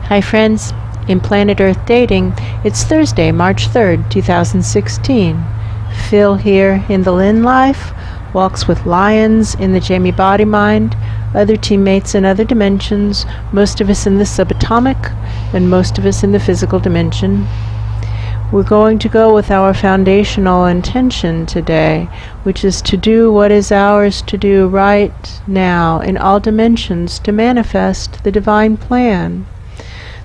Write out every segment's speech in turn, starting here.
Hi friends, in Planet Earth Dating, it's Thursday, March 3rd, 2016. Phil here in the Lynn-Life walks with lions in the Jamie Body Mind, other teammates in other dimensions, most of us in the subatomic, and most of us in the physical dimension. We're going to go with our foundational intention today, which is to do what is ours to do right now in all dimensions to manifest the divine plan.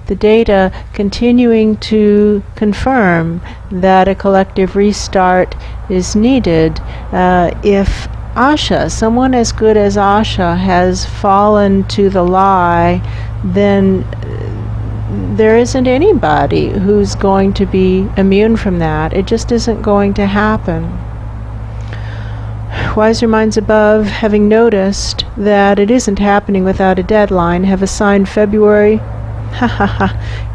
The data continuing to confirm that a collective restart is needed. If Asha, someone as good as Asha, has fallen to the lie, then there isn't anybody who's going to be immune from that. It just isn't going to happen. Wiser minds above, having noticed that it isn't happening without a deadline, have assigned February.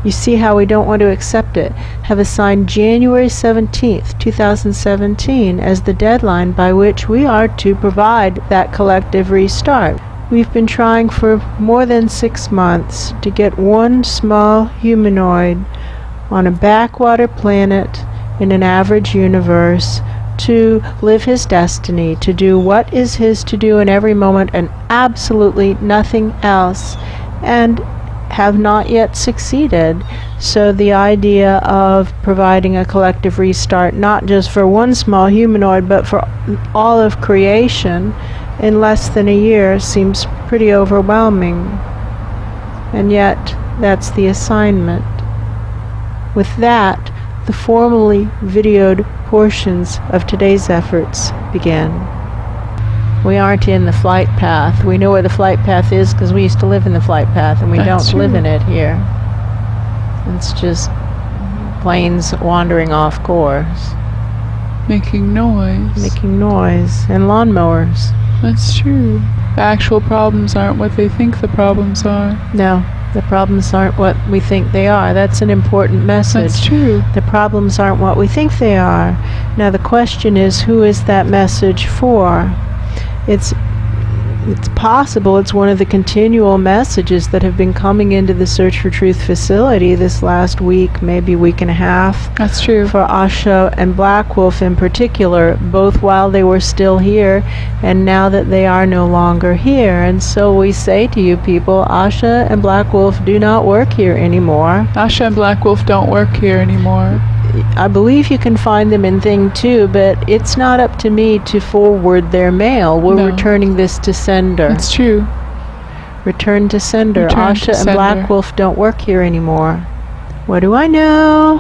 You see how we don't want to accept it. Have assigned January 17th, 2017 as the deadline by which we are to provide that collective restart. We've been trying for more than 6 months to get one small humanoid on a backwater planet in an average universe to live his destiny, to do what is his to do in every moment and absolutely nothing else, and have not yet succeeded. So the idea of providing a collective restart, not just for one small humanoid, but for all of creation in less than a year, seems pretty overwhelming. And yet, that's the assignment. With that, the formally videoed portions of today's efforts begin. We aren't in the flight path. We know where the flight path is because we used to live in the flight path, and we don't live in it here. It's just planes wandering off course. Making noise. Making noise. And lawnmowers. That's true. The actual problems aren't what they think the problems are. No, the problems aren't what we think they are. That's an important message. That's true. The problems aren't what we think they are. Now the question is, who is that message for? It's possible it's one of the continual messages that have been coming into the Search for Truth facility this last week, maybe week and a half. That's true. For Asha and Black Wolf in particular, both while they were still here and now that they are no longer here. And so we say to you people, Asha and Black Wolf do not work here anymore. Asha and Black Wolf don't work here anymore. I believe you can find them in Thing 2, but it's not up to me to forward their mail. We're returning this to sender. It's true. Return to sender. Return Asha to and sender. Black Wolf don't work here anymore. What do I know?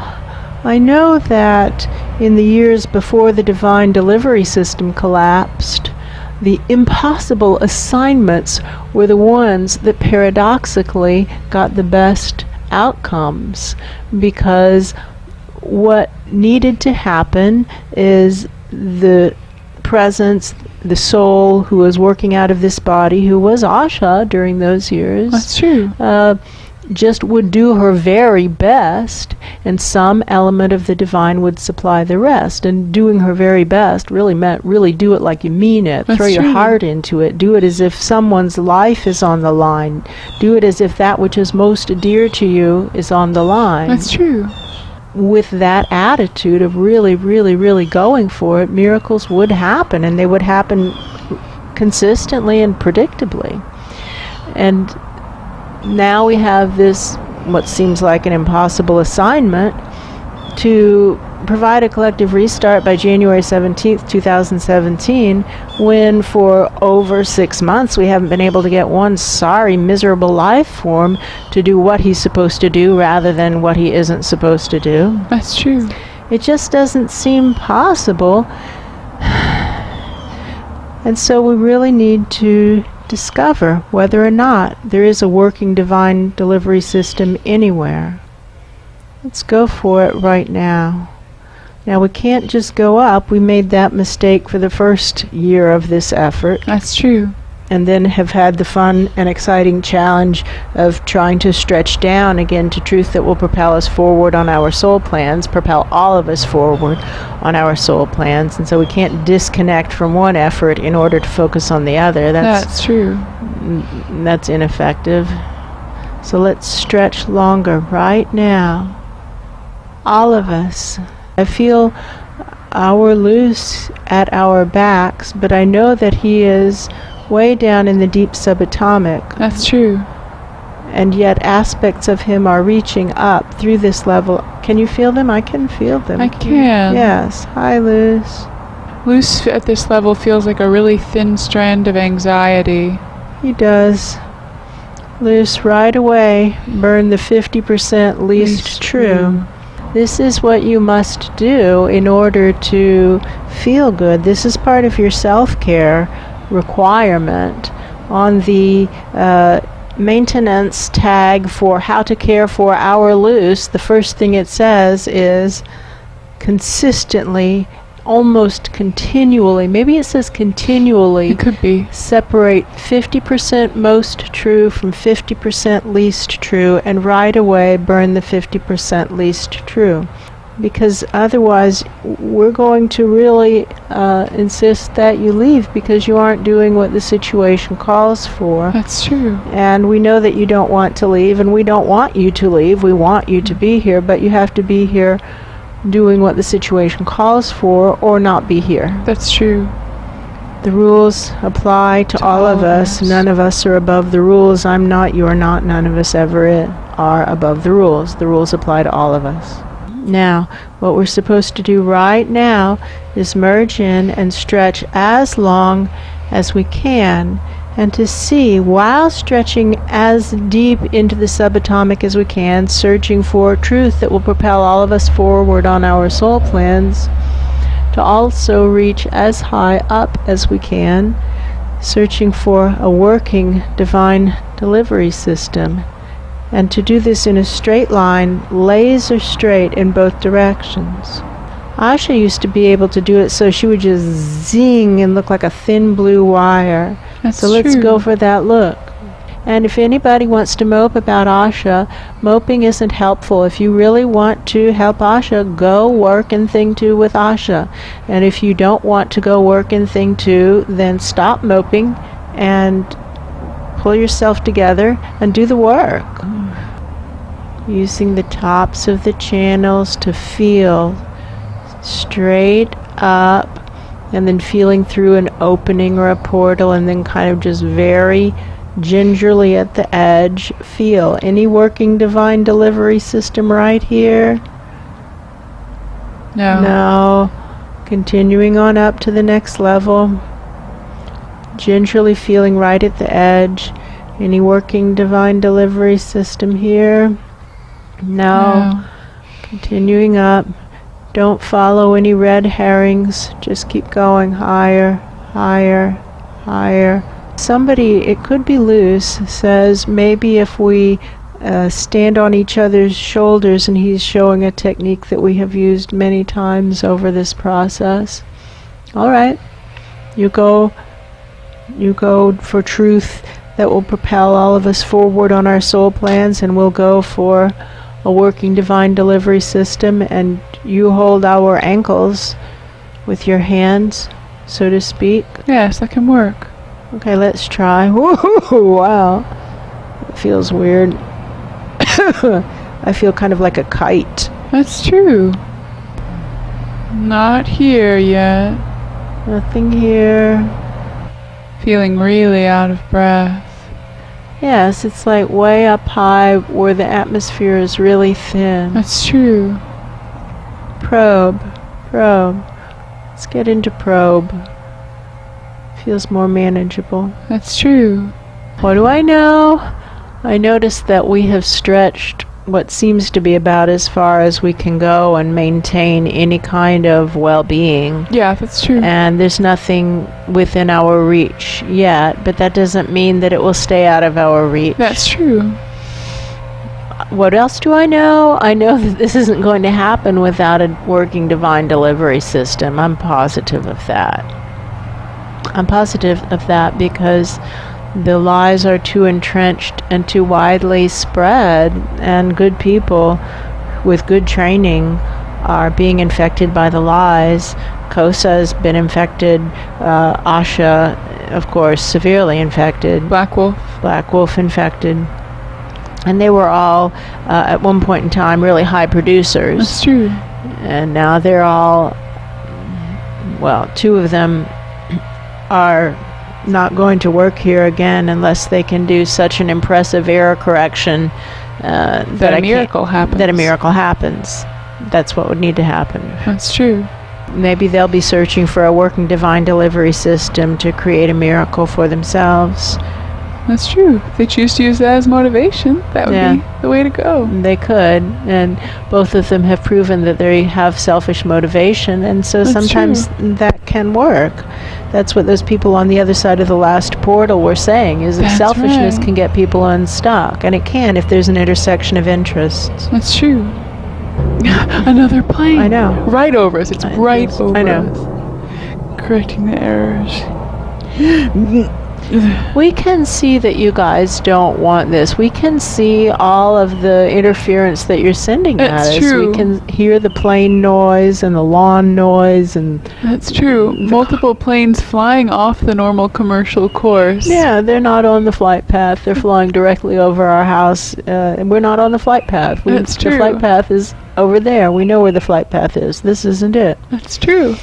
I know that in the years before the divine delivery system collapsed, the impossible assignments were the ones that paradoxically got the best outcomes, because what needed to happen is the presence, the soul who was working out of this body, who was Asha during those years. That's true. Just would do her very best, and some element of the divine would supply the rest. And doing her very best really meant really do it like you mean it. That's Throw your true. heart into it. Do it as if someone's life is on the line. Do it as if that which is most dear to you is on the line. That's true. With that attitude of really, really, really going for it, miracles would happen, and they would happen consistently and predictably. And now we have this, what seems like an impossible assignment, to provide a collective restart by January 17th, 2017, when for over 6 months we haven't been able to get one sorry, miserable life form to do what he's supposed to do rather than what he isn't supposed to do. That's true. It just doesn't seem possible. And so we really need to discover whether or not there is a working divine delivery system anywhere. Let's go for it right now. Now we can't just go up. We made that mistake for the first year of this effort, That's true. and then have had the fun and exciting challenge of trying to stretch down again to truth that will propel us forward on our soul plans, propel all of us forward on our soul plans. And so we can't disconnect from one effort in order to focus on the other. That's true. That's ineffective. So let's stretch longer right now. All of us. I feel our loose at our backs, but I know that he is way down in the deep subatomic. That's true. And yet aspects of him are reaching up through this level. Can you feel them? I can feel them. I can. Yes. Hi, Luce. Luce at this level feels like a really thin strand of anxiety. He does. Luce, right away, burn the 50% least true. This is what you must do in order to feel good. This is part of your self-care requirement. On the maintenance tag for how to care for our Luce, the first thing it says is consistently, almost continually, maybe it says continually, It could be. separate 50% most true from 50% least true, and right away burn the 50% least true. Because otherwise we're going to really insist that you leave because you aren't doing what the situation calls for. That's true. And we know that you don't want to leave, and we don't want you to leave. We want you to be here, but you have to be here doing what the situation calls for, or not be here. That's true. The rules apply to all of us. None of us are above the rules. I'm not, you're not, none of us ever are above the rules. The rules apply to all of us. Now, what we're supposed to do right now is merge in and stretch as long as we can, and to see, while stretching as deep into the subatomic as we can, searching for truth that will propel all of us forward on our soul plans, to also reach as high up as we can, searching for a working divine delivery system, and to do this in a straight line, laser straight in both directions. Asha used to be able to do it so she would just zing and look like a thin blue wire. That's So let's true. go for that look. And if anybody wants to mope about Asha, moping isn't helpful. If you really want to help Asha, go work in Thing 2 with Asha. And if you don't want to go work in Thing 2, then stop moping and pull yourself together and do the work. Using the tops of the channels to feel straight up, and then feeling through an opening or a portal, and then kind of just very gingerly at the edge feel any working divine delivery system right here. No. Continuing on up to the next level, gingerly feeling right at the edge. Any working divine delivery system here? No. Continuing up. Don't follow any red herrings. Just keep going higher, higher, higher. Somebody, it could be Luce, says maybe if we stand on each other's shoulders, and he's showing a technique that we have used many times over this process. All right. You go for truth that will propel all of us forward on our soul plans, and we'll go for a working divine delivery system, and you hold our ankles with your hands, so to speak. Yes, that can work. Okay, let's try. Woo-hoo, wow. It feels weird. I feel kind of like a kite. That's true. Not here yet. Nothing here. Feeling really out of breath. Yes, it's like way up high where the atmosphere is really thin. That's true. Probe. Let's get into probe. Feels more manageable. That's true. What do I know? I noticed that we have stretched what seems to be about as far as we can go and maintain any kind of well-being. Yeah, that's true. And there's nothing within our reach yet, but that doesn't mean that it will stay out of our reach. That's true. What else do I know? I know that this isn't going to happen without a working divine delivery system. I'm positive of that. I'm positive of that because the lies are too entrenched and too widely spread, and good people with good training are being infected by the lies. Kosa has been infected. Asha, of course, severely infected. Black Wolf infected. And they were all, at one point in time, really high producers. That's true. And now they're all, well, 2 of them are not going to work here again unless they can do such an impressive error correction that a miracle happens. That's what would need to happen. That's true. Maybe they'll be searching for a working divine delivery system to create a miracle for themselves. That's true. If they choose to use that as motivation, that would be the way to go. They could, and both of them have proven that they have selfish motivation, and so sometimes that can work. That's what those people on the other side of the last portal were saying, is that selfishness can get people unstuck, and it can if there's an intersection of interests. That's true. Another plane. I know. Right over us. It's right over I know. us. Correcting the errors. We can see that you guys don't want this. We can see all of the interference that you're sending at us. True. We can hear the plane noise and the lawn noise, and that's true. Multiple planes flying off the normal commercial course. Yeah, they're not on the flight path. They're flying directly over our house, and we're not on the flight path. That's true. The flight path is over there. We know where the flight path is. This isn't it. That's true.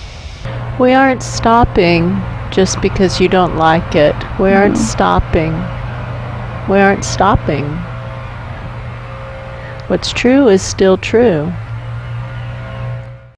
We aren't stopping just because you don't like it. We aren't stopping. We aren't stopping. What's true is still true.